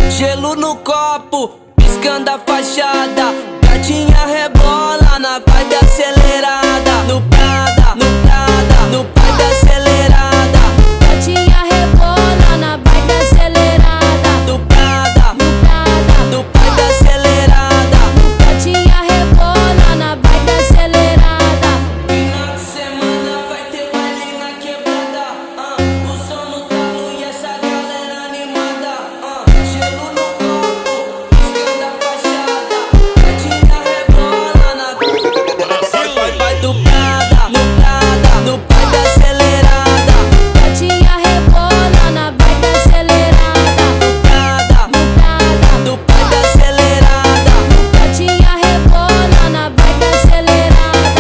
Gelo no copo, piscando a fachada. Gatinha rebola na vibe acelerada. No Prada, no Prada, no vibe acelerada. Gatinha rebola na vibe acelerada. No Prada, No Prada, no vibe acelerada. gatinha rebola na vibe acelerada. Final de semana vai ter baile na quebrada. O som no talo e essa galera animada. Gelo no copo, piscando a fachada. Gatinha rebola na vai do Prada, no Prada, no vibe acelerada. Gatinha rebola na vibe acelerada. No Prada, No Prada, no vibe acelerada. gatinha rebola na vibe acelerada.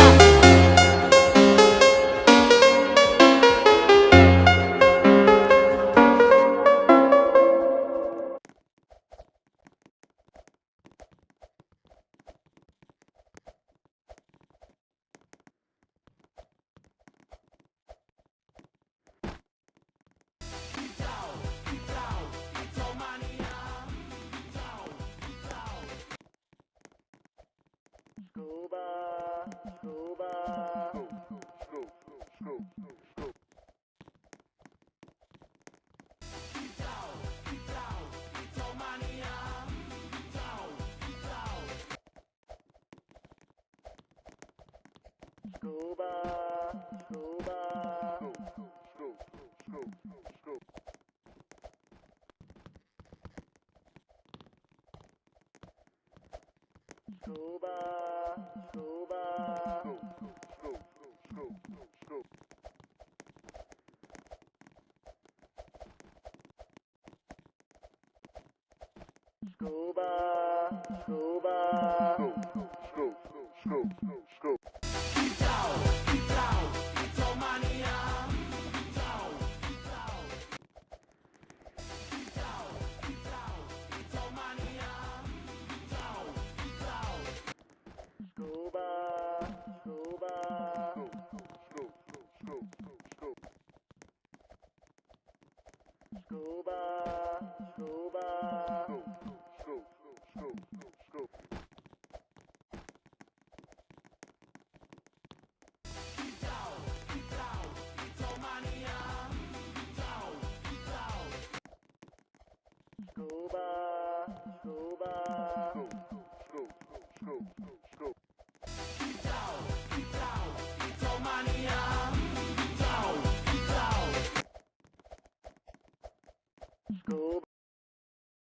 Go